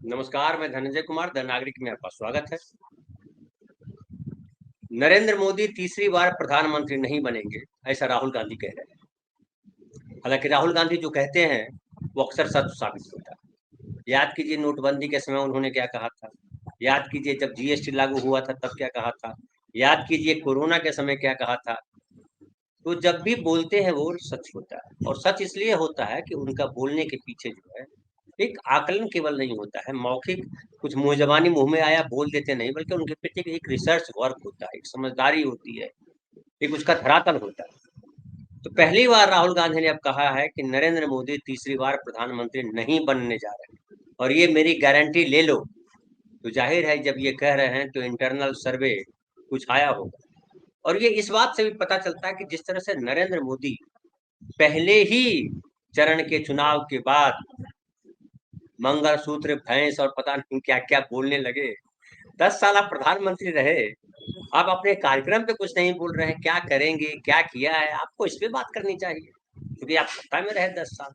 नमस्कार, मैं धनंजय कुमार, द नागरिक में आपका स्वागत है। नरेंद्र मोदी तीसरी बार प्रधानमंत्री नहीं बनेंगे, ऐसा राहुल गांधी कह रहे हैं। हालांकि राहुल गांधी जो कहते हैं, वो अक्सर सच साबित होता है। याद कीजिए नोटबंदी के समय उन्होंने क्या कहा था। याद कीजिए जब जीएसटी लागू हुआ था तब क्या कहा था। याद कीजिए कोरोना के समय क्या कहा था। तो जब भी बोलते हैं वो सच होता है, और सच इसलिए होता है कि उनका बोलने के पीछे जो है एक आकलन केवल नहीं होता है, मौखिक कुछ मुंह जबानी मुंह में आया बोल देते नहीं, बल्कि उनके पीछे एक रिसर्च वर्क होता है, एक समझदारी होती है, एक उसका धरातल होता है। तो पहली बार राहुल गांधी ने अब कहा है कि नरेंद्र मोदी तीसरी बार प्रधानमंत्री नहीं बनने जा रहे हैं, और ये मेरी गारंटी ले लो। तो जाहिर है जब ये कह रहे हैं तो इंटरनल सर्वे कुछ आया होगा। और ये इस बात से भी पता चलता है कि जिस तरह से नरेंद्र मोदी पहले ही चरण के चुनाव के बाद मंगलसूत्र भैंस और पता नहीं क्या क्या बोलने लगे। 10 साल आप प्रधानमंत्री रहे, आप अपने कार्यक्रम पे कुछ नहीं बोल रहे हैं, क्या करेंगे क्या किया है, आपको इस पे बात करनी चाहिए, क्योंकि आप सत्ता में रहे 10 साल।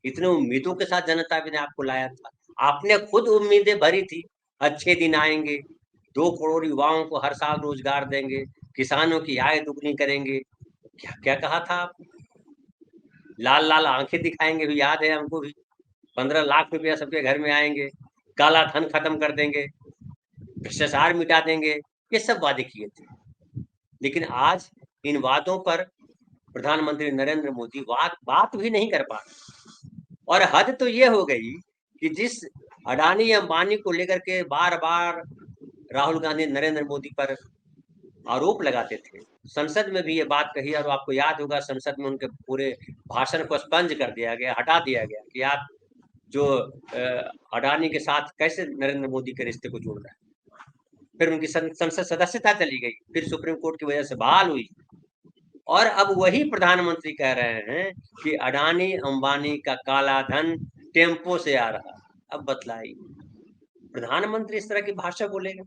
इतने उम्मीदों के साथ जनता ने आपको लाया था, आपने खुद उम्मीदें भरी थी, अच्छे दिन आएंगे, 2 करोड़ युवाओं को हर साल रोजगार देंगे, किसानों की आय दुगनी करेंगे। क्या क्या कहा था आप। लाल लाल आंखें दिखाएंगे भी, याद है हमको भी। 15 लाख रुपया सबके घर में आएंगे, काला धन खत्म कर देंगे, भ्रष्टाचार मिटा देंगे, ये सब वादे किए थे। लेकिन आज इन वादों पर प्रधानमंत्री नरेंद्र मोदी बात भी नहीं कर पा रहे। और हद तो ये हो गई कि जिस अडानी अंबानी को लेकर के बार बार राहुल गांधी नरेंद्र मोदी पर आरोप लगाते थे, संसद में भी ये बात कही, और आपको याद होगा संसद में उनके पूरे भाषण को स्पंज कर दिया गया, हटा दिया गया कि आप जो अडानी के साथ कैसे नरेंद्र मोदी के रिश्ते को जोड़ रहे हैं। फिर उनकी संसद सदस्यता चली गई, फिर सुप्रीम कोर्ट की वजह से बहाल हुई, और अब वही प्रधानमंत्री कह रहे हैं कि अडानी अंबानी का काला धन टेम्पो से आ रहा। अब बतलाइए, प्रधानमंत्री इस तरह की भाषा बोलेगा?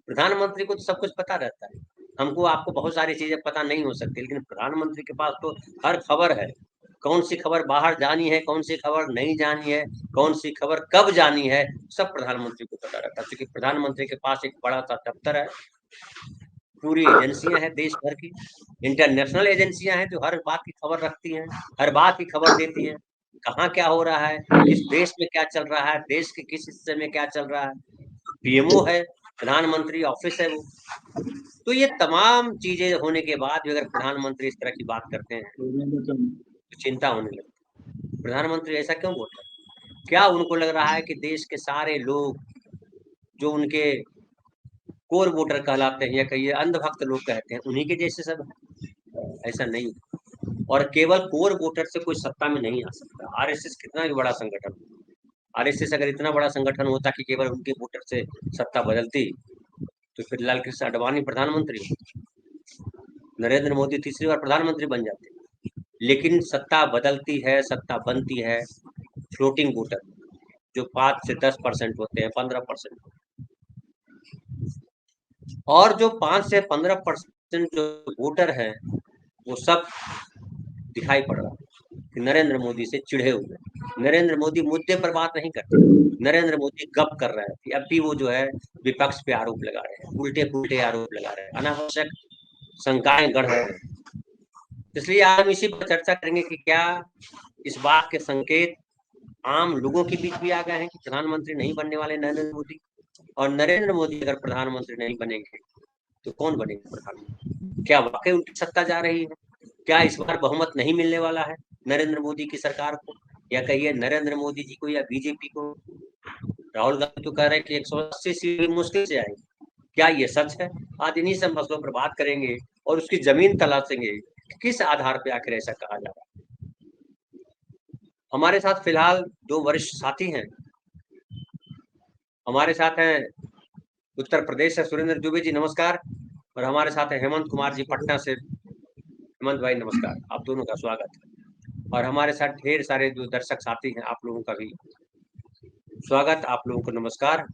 प्रधानमंत्री को तो सब कुछ पता रहता है, हमको आपको बहुत सारी चीजें पता नहीं हो सकती, लेकिन प्रधानमंत्री के पास तो हर खबर है। कौन सी खबर बाहर जानी है, कौन सी खबर नहीं जानी है, कौन सी खबर कब जानी है, सब प्रधानमंत्री को पता रहता है, क्योंकि प्रधानमंत्री के पास एक बड़ा सा दफ्तर है, पूरी एजेंसियां हैं देश भर की, इंटरनेशनल एजेंसियां हैं जो हर बात की खबर रखती हैं, हर बात की खबर देती हैं, कहाँ क्या हो रहा है, किस देश में क्या चल रहा है, देश के किस हिस्से में क्या चल रहा है। पीएमओ है, प्रधानमंत्री ऑफिस है वो। तो ये तमाम चीजें होने के बाद भी अगर प्रधानमंत्री इस तरह की बात करते हैं तो चिंता होने लगती है। प्रधानमंत्री ऐसा क्यों बोल रहे हैं? क्या उनको लग रहा है कि देश के सारे लोग जो उनके कोर वोटर कहलाते हैं, या कहिए अंधभक्त लोग कहते हैं, उन्हीं के जैसे सब हैं? ऐसा नहीं। और केवल कोर वोटर से कोई सत्ता में नहीं आ सकता। आरएसएस कितना भी बड़ा संगठन, आरएसएस अगर इतना बड़ा संगठन होता कि केवल उनके वोटर से सत्ता बदलती, तो फिर लाल कृष्ण आडवाणी प्रधानमंत्री होते, नरेंद्र मोदी तीसरी बार प्रधानमंत्री बन जाते। लेकिन सत्ता बदलती है, सत्ता बनती है फ्लोटिंग वोटर, जो 5 से 10% होते हैं, 15%, और जो 5 से 15% जो वोटर हैं वो सब दिखाई पड़ रहा है कि नरेंद्र मोदी से चिढ़े हुए। नरेंद्र मोदी मुद्दे पर बात नहीं करते, नरेंद्र मोदी गप कर रहे हैं कि अब भी वो जो है विपक्ष पे आरोप लगा रहे हैं, उल्टे पुल्टे आरोप लगा रहे हैं, अनावश्यक शंकाएं गढ़ रहे हैं। इसलिए आज हम इसी पर चर्चा करेंगे कि क्या इस बात के संकेत आम लोगों के बीच भी आ गए हैं कि प्रधानमंत्री नहीं बनने वाले नरेंद्र मोदी, और नरेंद्र मोदी अगर प्रधानमंत्री नहीं बनेंगे तो कौन बनेगा प्रधानमंत्री? क्या वाकई उनकी सत्ता जा रही है? क्या इस बार बहुमत नहीं मिलने वाला है नरेंद्र मोदी की सरकार को, या कहिए नरेंद्र मोदी जी को या बीजेपी को? राहुल गांधी तो कह रहे हैं कि 180 सीट मुश्किल से आएंगे। क्या ये सच है? आज इन्हीं सब मसलों पर बात करेंगे और उसकी जमीन तलाशेंगे कि किस आधार पर आखिर ऐसा कहा जा रहा है। हमारे साथ फिलहाल 2 वरिष्ठ साथी हैं। हमारे साथ हैं उत्तर प्रदेश से सुरेंद्र दुबे जी, नमस्कार। और हमारे साथ है हेमंत कुमार जी पटना से। हेमंत भाई नमस्कार, आप दोनों का स्वागत है। और हमारे साथ ढेर सारे जो दर्शक साथी हैं, आप लोगों का भी स्वागत, आप लोगों को नमस्कार।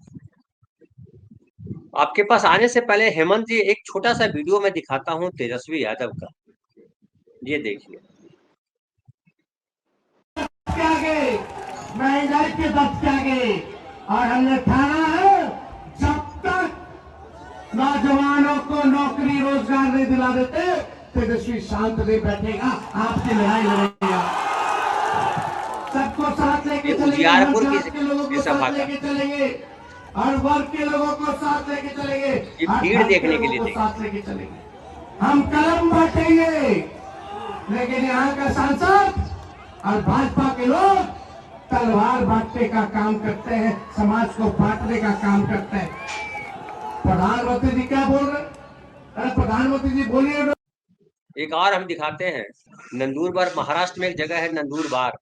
आपके पास आने से पहले हेमंत जी एक छोटा सा वीडियो मैं दिखाता हूँ तेजस्वी यादव का, ये देखिए। महंगाई के दस के आगे और हमने ठाना है जब तक नौजवानों को नौकरी रोजगार नहीं दिला देते तेजस्वी शांत नहीं बैठेगा, आपकी लड़ाई लड़ेगा। सबको साथ लेके चलेंगे, उजियारपुर के लोगों की को सभा साथ का लेके चलेंगे, हर वर्ग के लोगों को साथ लेके चलेंगे, ये हर भीड़ धर्म के देखने के लोगों लिए को देख साथ लेके चलेंगे। हम कलम बांटेंगे, लेकिन यहाँ का सांसद और भाजपा के लोग तलवार बांटने का काम करते हैं, समाज को बांटने का काम करते हैं। प्रधानमंत्री जी क्या बोल रहे? अरे प्रधानमंत्री जी बोलिए। एक और हम दिखाते हैं, नंदुरबार, महाराष्ट्र में एक जगह है नंदुरबार,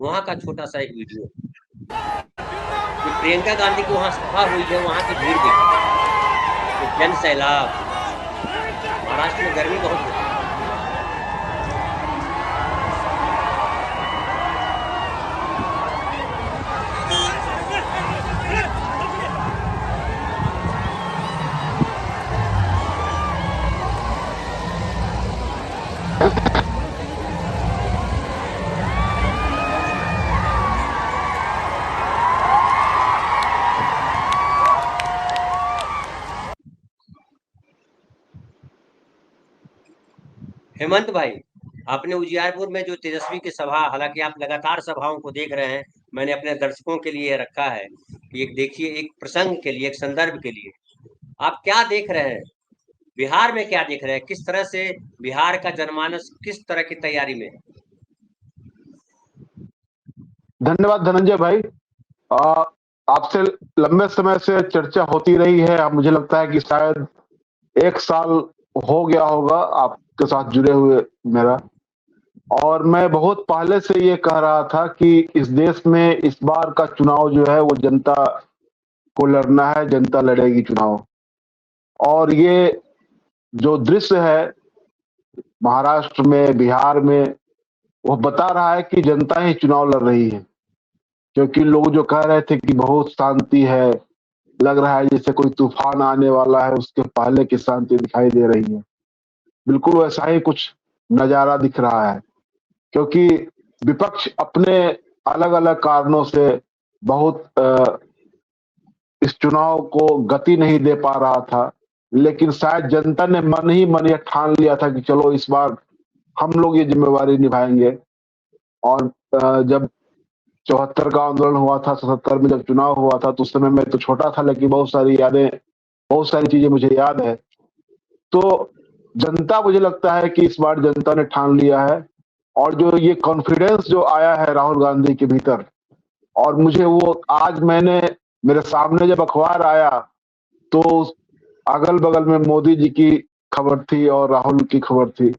वहां का छोटा सा एक वीडियो। ये प्रियंका गांधी की वहां सभा हुई है, वहां की भीड़ देखिए, जन सैलाब। महाराष्ट्र में गर्मी बहुत होती है। हेमंत भाई, आपने उजियारपुर में जो तेजस्वी की सभा, हालांकि आप लगातार सभाओं को देख रहे हैं, मैंने अपने दर्शकों के लिए रखा है कि एक देखिए, एक प्रसंग के लिए, एक संदर्भ के लिए आप क्या देख रहे हैं, बिहार में क्या देख रहे हैं, किस तरह से बिहार का जनमानस किस तरह की तैयारी में है? धन्यवाद धनंजय भाई। आपसे लंबे समय से चर्चा होती रही है। अब मुझे लगता है कि शायद 1 साल हो गया होगा आपके साथ जुड़े हुए मेरा, और मैं बहुत पहले से ये कह रहा था कि इस देश में इस बार का चुनाव जो है वो जनता को लड़ना है, जनता लड़ेगी चुनाव। और ये जो दृश्य है महाराष्ट्र में, बिहार में, वो बता रहा है कि जनता ही चुनाव लड़ रही है। क्योंकि लोग जो कह रहे थे कि बहुत शांति है, लग रहा है जैसे कोई तूफान आने वाला है, उसके पहले की शांति दिखाई दे रही है। बिल्कुल वैसा ही कुछ नजारा दिख रहा है, क्योंकि विपक्ष अपने अलग अलग कारणों से बहुत इस चुनाव को गति नहीं दे पा रहा था। लेकिन शायद जनता ने मन ही मन ये ठान लिया था कि चलो इस बार हम लोग ये जिम्मेवारी निभाएंगे। और जब 74 का आंदोलन हुआ था, 77 में जब चुनाव हुआ था, तो उस समय मैं तो छोटा था, लेकिन बहुत सारी यादें, बहुत सारी चीजें मुझे याद है। तो जनता, मुझे लगता है कि इस बार जनता ने ठान लिया है। और जो ये कॉन्फिडेंस जो आया है राहुल गांधी के भीतर, और मुझे वो आज मैंने मेरे सामने जब अखबार आया तो अगल बगल में मोदी जी की खबर थी और राहुल की खबर थी,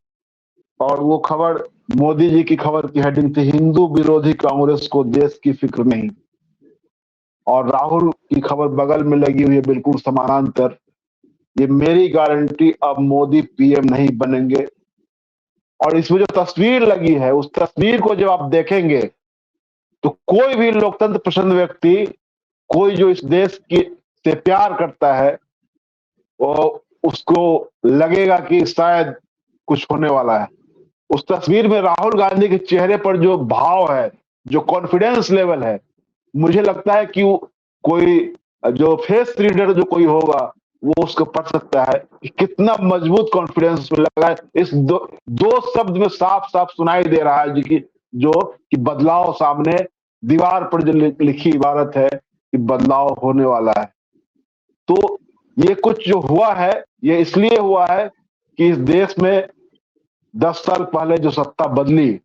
और वो खबर, मोदी जी की खबर की हेडिंग थी, हिंदू विरोधी कांग्रेस को देश की फिक्र नहीं। और राहुल की खबर बगल में लगी हुई है बिल्कुल समानांतर, ये मेरी गारंटी, अब मोदी पीएम नहीं बनेंगे। और इसमें जो तस्वीर लगी है, उस तस्वीर को जब आप देखेंगे तो कोई भी लोकतंत्र पसंद व्यक्ति, कोई जो इस देश की से प्यार करता है, वो उसको लगेगा कि शायद कुछ होने वाला है। उस तस्वीर में राहुल गांधी के चेहरे पर जो भाव है, जो कॉन्फिडेंस लेवल है, मुझे लगता है कि कोई जो फेस रीडर जो कोई होगा वो उसको पढ़ सकता है कि कितना मजबूत कॉन्फिडेंस उसमें लगा है। इस दो शब्द में साफ साफ सुनाई दे रहा है कि बदलाव सामने, दीवार पर जो लिखी इबारत है कि बदलाव होने वाला है। तो ये कुछ जो हुआ है, ये इसलिए हुआ है कि इस देश में 10 साल पहले जो सत्ता बदली,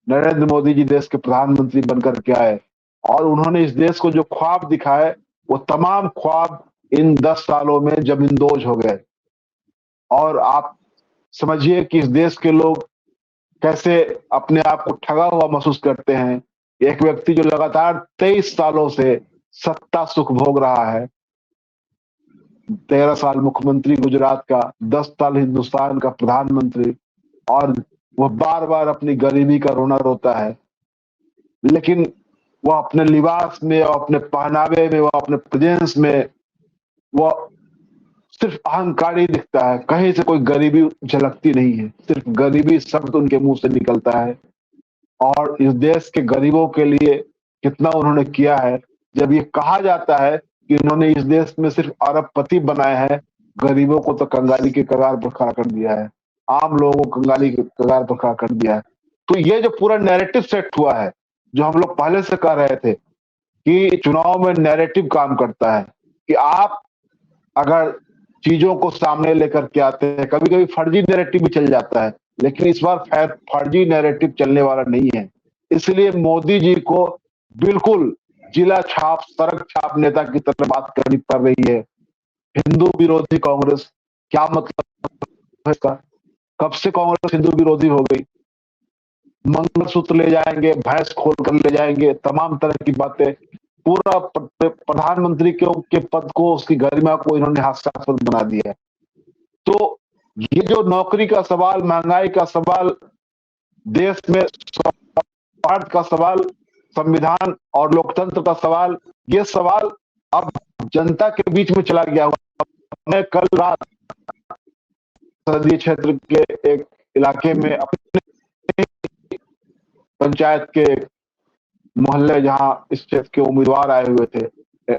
नरेंद्र मोदी जी देश के प्रधानमंत्री बनकर के आए, और उन्होंने इस देश को जो ख्वाब दिखाए, वो तमाम ख्वाब इन 10 सालों में जमींदोज हो गए। और आप समझिए कि इस देश के लोग कैसे अपने आप को ठगा हुआ महसूस करते हैं। एक व्यक्ति जो लगातार 23 सालों से सत्ता सुख भोग रहा है, 13 साल मुख्यमंत्री गुजरात का, 10 साल हिंदुस्तान का प्रधानमंत्री, और वह बार बार अपनी गरीबी का रोना रोता है, लेकिन वह अपने लिबास में और अपने पहनावे में, वह अपने प्रेजेंस में, वह सिर्फ अहंकारी दिखता है। कहीं से कोई गरीबी झलकती नहीं है, सिर्फ गरीबी शब्द उनके मुंह से निकलता है। और इस देश के गरीबों के लिए कितना उन्होंने किया है, जब ये कहा जाता है कि इन्होंने इस देश में सिर्फ अरबपति बनाए हैं, गरीबों को तो कंगाली के कगार पर खड़ा कर दिया है, आम लोगों को कंगाली के कगार पर खड़ा कर दिया है। तो ये जो पूरा नैरेटिव सेट हुआ है, जो हम लोग पहले से कह रहे थे कि चुनाव में नैरेटिव काम करता है कि आप अगर चीजों को सामने लेकर के आते हैं, कभी कभी फर्जी नैरेटिव भी चल जाता है, लेकिन इस बार फर्जी नैरेटिव चलने वाला नहीं है। इसलिए मोदी जी को बिल्कुल जिला छाप, सड़क छाप नेता की तरह बात करनी पड़ रही है। हिंदू विरोधी कांग्रेस, क्या मतलब है इसका? कब से कांग्रेस हिंदू विरोधी हो गई? मंगलसूत्र ले जाएंगे, भैंस खोल कर ले जाएंगे, तमाम तरह की बातें। पूरा प्रधानमंत्री के पद को, उसकी गरिमा को इन्होंने हास्यास्पद बना दिया है। तो ये जो नौकरी का सवाल, महंगाई का सवाल, देश में स्वार्थ का सवाल, संविधान और लोकतंत्र का सवाल, ये सवाल अब जनता के बीच में चला गया हुआ। मैं कल रात संसदीय क्षेत्र के एक इलाके में अपने पंचायत के मोहल्ले, जहां इस क्षेत्र के उम्मीदवार आए हुए थे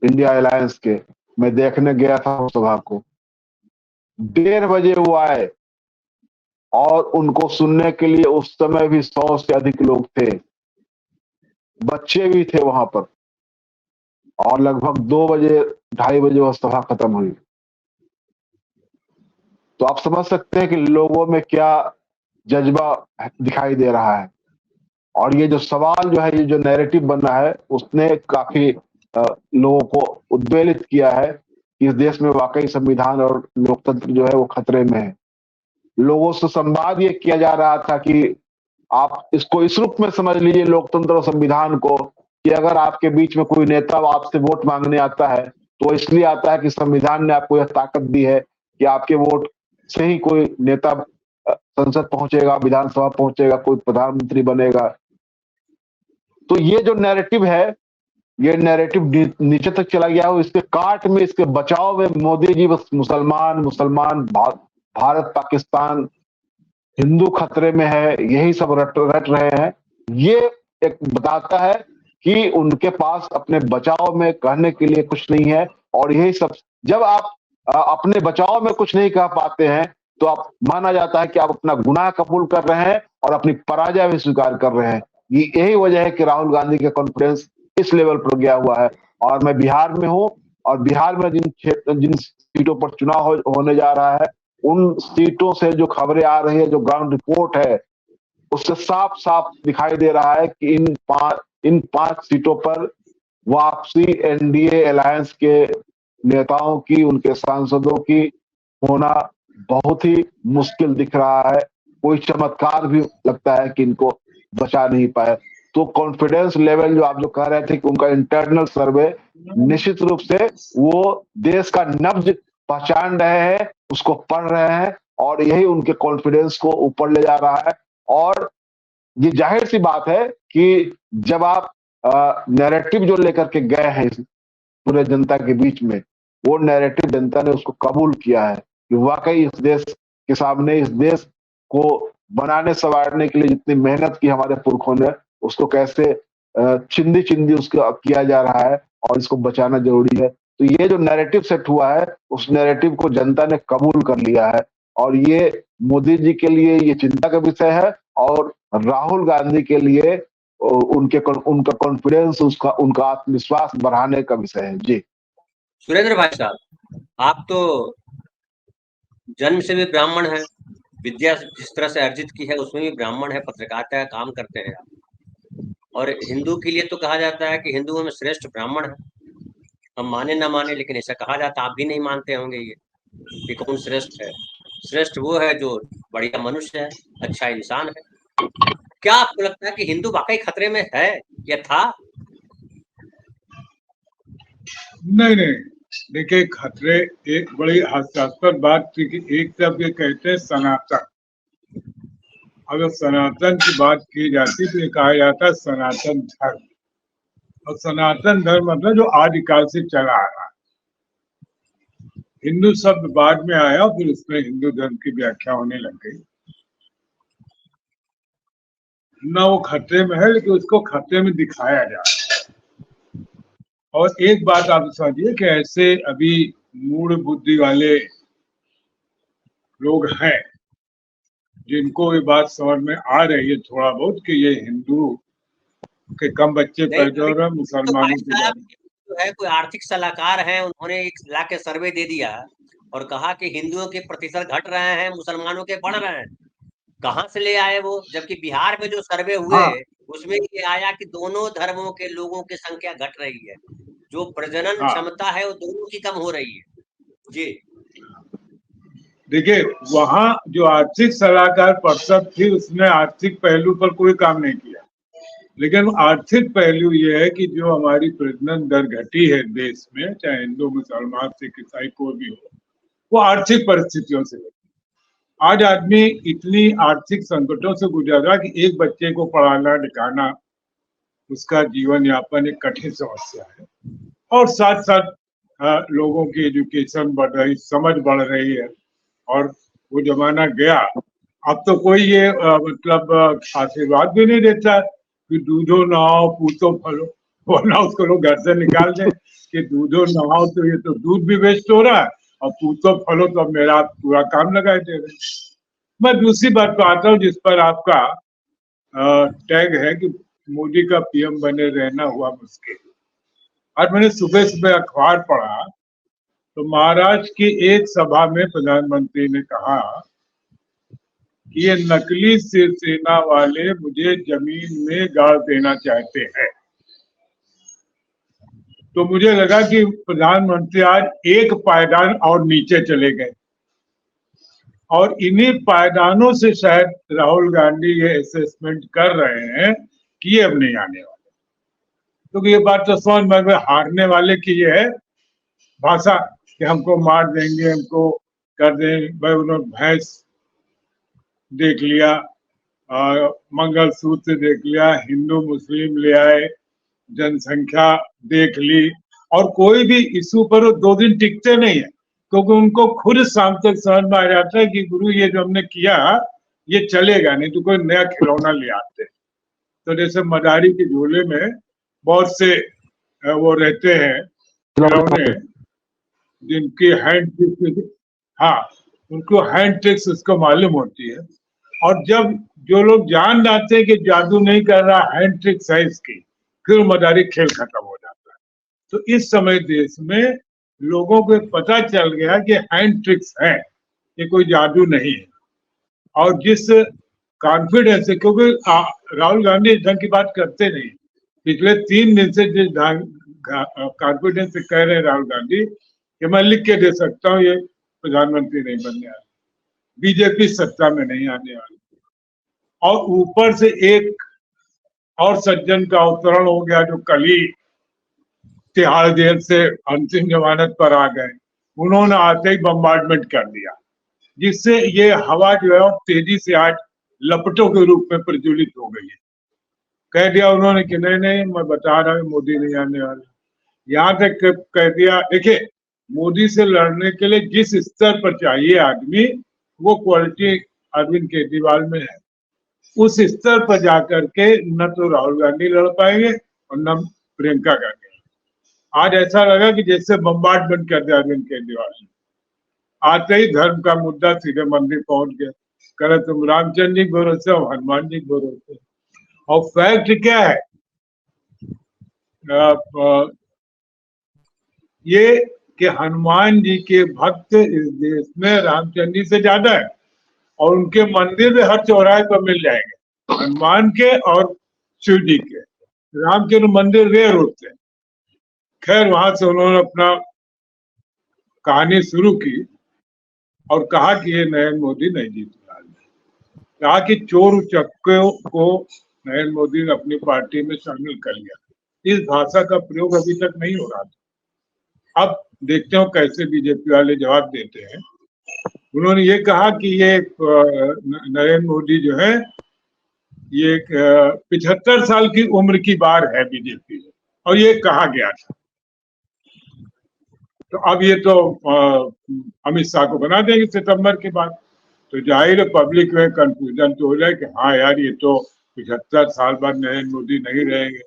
इंडिया अलायंस के, मैं देखने गया था उस सभा को। 1:30 बजे वो आए और उनको सुनने के लिए उस समय भी 100 से अधिक लोग थे, बच्चे भी थे वहां पर, और लगभग 2 बजे 2:30 बजे वह सभा खत्म हुई। तो आप समझ सकते हैं कि लोगों में क्या जज्बा दिखाई दे रहा है। और ये जो सवाल जो है, ये जो नैरेटिव बन रहा है, उसने काफी लोगों को उद्वेलित किया है कि इस देश में वाकई संविधान और लोकतंत्र जो है वो खतरे में है। लोगों से संवाद ये किया जा रहा था कि आप इसको इस रूप में समझ लीजिए, लोकतंत्र और संविधान को, कि अगर आपके बीच में कोई नेता आपसे वोट मांगने आता है तो इसलिए आता है कि संविधान ने आपको यह ताकत दी है कि आपके वोट से ही कोई नेता संसद पहुंचेगा, विधानसभा पहुंचेगा, कोई प्रधानमंत्री बनेगा। तो ये जो नैरेटिव है, ये नैरेटिव नीचे तक चला गया हो। इसके काट में, इसके बचाव में मोदी जी बस मुसलमान भारत पाकिस्तान, हिंदू खतरे में है, यही सब रट रहे हैं। ये एक बताता है कि उनके पास अपने बचाव में कहने के लिए कुछ नहीं है। और यही सब, जब आप अपने बचाव में कुछ नहीं कह पाते हैं तो आप माना जाता है कि आप अपना गुनाह कबूल कर रहे हैं और अपनी पराजय भी स्वीकार कर रहे हैं। यही वजह है कि राहुल गांधी का कॉन्फिडेंस इस लेवल पर गया हुआ है। और मैं बिहार में हूं, और बिहार में जिन सीटों पर चुनाव होने जा रहा है, उन सीटों से जो खबरें आ रही है, जो ग्राउंड रिपोर्ट है, उससे साफ साफ दिखाई दे रहा है कि इन 5 सीटों पर वापसी एनडीए अलायंस के नेताओं की, उनके सांसदों की होना बहुत ही मुश्किल दिख रहा है। कोई चमत्कार भी लगता है कि इनको बचा नहीं पाए। तो कॉन्फिडेंस लेवल जो आप जो कह रहे थे कि उनका इंटरनल सर्वे, निश्चित रूप से वो देश का नब्ज पहचान रहे हैं, उसको पढ़ रहे हैं, और यही उनके कॉन्फिडेंस को ऊपर ले जा रहा है। और ये जाहिर सी बात है कि जब आप नैरेटिव जो लेकर के गए हैं पूरे जनता के बीच में, वो नैरेटिव जनता ने उसको कबूल किया है कि वाकई इस देश के सामने, इस देश को बनाने संवारने के लिए जितनी मेहनत की हमारे पुरखों ने, उसको कैसे चिंदी चिंदी उसको किया जा रहा है, और इसको बचाना जरूरी है। तो ये जो नैरेटिव सेट हुआ है, उस नैरेटिव को जनता ने कबूल कर लिया है, और ये मोदी जी के लिए ये चिंता का विषय है, और राहुल गांधी के लिए उनका कॉन्फिडेंस, उनका आत्मविश्वास बढ़ाने का विषय है। जी सुरेंद्र भाई साहब, आप तो जन्म से भी ब्राह्मण हैं, विद्या जिस तरह से अर्जित की है उसमें भी ब्राह्मण है, पत्रकारिता का काम करते हैं आप। और हिंदू के लिए तो कहा जाता है कि हिंदुओं में श्रेष्ठ ब्राह्मण है। हम माने ना माने, लेकिन ऐसा कहा जाता, आप भी नहीं मानते होंगे ये कि कौन श्रेष्ठ है। श्रेष्ठ वो है जो बढ़िया मनुष्य है, अच्छा इंसान है। क्या आपको लगता है कि हिंदू वाकई खतरे में है या था? नहीं, देखिए, खतरे, एक बड़ी हास्यास्पद बात थी कि एक तरफ ये कहते हैं सनातन, अगर सनातन की बात की जाती तो ये कहा जाता है सनातन धर्म, और सनातन धर्म मतलब जो आदिकाल से चला आ रहा है। हिंदू शब्द बाद में आया, फिर उसमें हिंदू धर्म की व्याख्या होने लग गई। ना वो खतरे में है, लेकिन उसको खतरे में दिखाया जा रहा है। और एक बात आप समझिए कि ऐसे अभी मूढ़ बुद्धि वाले लोग हैं जिनको ये बात समझ में आ रही है थोड़ा बहुत कि ये हिंदू के कम बच्चे नहीं, पैदा हो रहे हैं, तो मुसलमानों भाई के साहब ज्यादा। जो है कोई आर्थिक सलाहकार हैं, उन्होंने एक ला के सर्वे दे दिया और कहा कि हिंदुओं के प्रतिशत घट रहे हैं, मुसलमानों के बढ़ रहे हैं। कहाँ से ले आए वो? जबकि बिहार में जो सर्वे हुए हाँ उसमें ये आया कि दोनों धर्मों के लोगों की संख्या घट रही है, जो प्रजनन हाँ, क्षमता है वो दोनों की कम हो रही है। जी देखिए वहाँ जो आर्थिक सलाहकार परिषद थी उसने आर्थिक पहलू पर कोई काम नहीं किया, लेकिन आर्थिक पहलू ये है कि जो हमारी प्रजनन दर घटी है देश में, चाहे हिंदू मुसलमान सिख ईसाई कोई भी हो, वो आर्थिक परिस्थितियों से घटी। आज आदमी इतनी आर्थिक संकटों से गुजर रहा कि एक बच्चे को पढ़ाना लिखाना, उसका जीवन यापन एक कठिन समस्या है। और साथ साथ लोगों की एजुकेशन बढ़ रही, समझ बढ़ रही है, और वो जमाना गया। अब तो कोई ये मतलब आशीर्वाद भी नहीं देता कि दूधो नहाओ पूतो फलो, वरना उसको लोग घर से निकाल दें कि दूधो नहाओ तो ये तो दूध भी वेस्ट हो रहा है और पूतो फलो तो अब मेरा पूरा काम लगाए दे रहे हैं। मैं दूसरी बात पे आता हूँ जिस पर आपका टैग है कि मोदी का पीएम बने रहना हुआ मुश्किल। आज मैंने सुबह सुबह अखबार पढ़ा तो महाराष्ट्र की एक सभा में प्रधानमंत्री ने कहा कि ये नकली शिवसेना वाले मुझे जमीन में गाड़ देना चाहते हैं। तो मुझे लगा कि प्रधानमंत्री आज एक पायदान और नीचे चले गए और इन्हीं पायदानों से शायद राहुल गांधी ये असेसमेंट कर रहे हैं कि ये अब नहीं आने वाले। क्योंकि ये बात तो समझ में हारने वाले की ये है भाषा कि हमको मार देंगे, हमको कर देंगे। भाई उन्होंने भैंस देख लिया, मंगलसूत्र देख लिया, हिंदू मुस्लिम ले आए, जनसंख्या देख ली, और कोई भी इशू पर वो 2 दिन टिकते नहीं है क्योंकि उनको खुद शाम तक समझ में आ जाता है कि गुरु ये जो हमने किया ये चलेगा नहीं, तो कोई नया खिलौना ले आते। तो जैसे मदारी के झोले में बहुत से वो रहते हैं खिलौने जिनकी हैंड ट्रिक्स, हाँ उनको हैंड ट्रिक्स उसको मालूम होती है, और जब जो लोग जान जाते हैं कि जादू नहीं कर रहा, हैंड ट्रिक्स है इसकी, फिर मदारी खेल खत्म हो जाता है। तो इस समय देश में लोगों को पता चल गया कि हैंड ट्रिक्स है, ये कोई जादू नहीं है। और जिस कॉन्फिडेंस है, क्योंकि राहुल गांधी इस ढंग की बात करते नहीं, पिछले 3 दिन से जिस कॉन्फिडेंस से कह रहे हैं राहुल गांधी कि मैं लिख के दे सकता हूँ ये प्रधानमंत्री नहीं बनने वाले, बीजेपी सत्ता में नहीं आने वाली। और ऊपर से एक और सज्जन का अवतरण हो गया जो कल ही तिहाड़ जेल से अंतिम जमानत पर आ गए, उन्होंने आते ही बम्बार्डमेंट कर दिया, जिससे ये हवा जो है तेजी से आज लपटों के रूप में प्रज्वलित हो गई है। कह दिया उन्होंने कि नहीं नहीं मैं बता रहा हूँ मोदी नहीं आने वाले। यहाँ तक कह दिया, देखिए मोदी से लड़ने के लिए जिस स्तर पर चाहिए आदमी, वो क्वालिटी अरविंद केजरीवाल में है। उस स्तर पर जाकर के न तो राहुल गांधी लड़ पाएंगे और न प्रियंका गांधी। आज ऐसा लगा कि जैसे बम्बार्डमेंट कर दिया अरविंद केजरीवाल ने, आते ही धर्म का मुद्दा सीधे मंदिर पहुंच गया, करे तुम रामचंद्र जी भरोसे और हनुमान जी भरोसे। और फैक्ट क्या है, ये कि हनुमान जी के भक्त इस देश में रामचंद्र जी से ज्यादा है, और उनके मंदिर भी हर चौराहे पर मिल जाएंगे, हनुमान के और शिव जी के। राम के मंदिर रेयर होते हैं। खैर वहां से उन्होंने अपना कहानी शुरू की और कहा कि ये नरेंद्र मोदी नहीं जीत रहा है। कहा कि चोर उचक्कों को नरेंद्र मोदी ने अपनी पार्टी में शामिल कर लिया। इस भाषा का प्रयोग अभी तक नहीं हो रहा था। अब देखते हो कैसे बीजेपी वाले जवाब देते हैं। उन्होंने ये कहा कि ये नरेंद्र मोदी जो है ये 75 साल की उम्र की बार है बीजेपी में, और ये कहा गया था। तो अब ये तो अमित शाह को बना देंगे सितंबर के बाद, तो जाहिर है पब्लिक में कंफ्यूजन तो हो जाए कि हाँ यार ये तो 75 साल बाद नरेंद्र मोदी नहीं रहेंगे।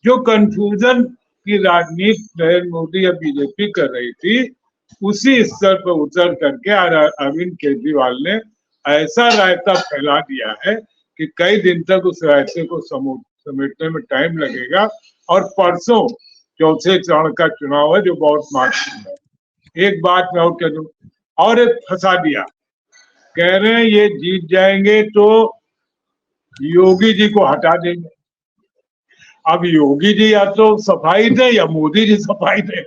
जो कंफ्यूजन की राजनीति नरेंद्र मोदी या बीजेपी कर रही थी, उसी स्तर पर उतर करके अरविंद केजरीवाल ने ऐसा रायता फैला दिया है कि कई दिन तक उस रायते को समेटने में टाइम लगेगा। और परसों चौथे चरण का चुनाव है जो बहुत महत्वपूर्ण है। एक बात मैं और कह दूं, और एक फंसा दिया, कह रहे हैं ये जीत जाएंगे तो योगी जी को हटा देंगे। अब योगी जी या तो सफाई दे या मोदी जी सफाई दे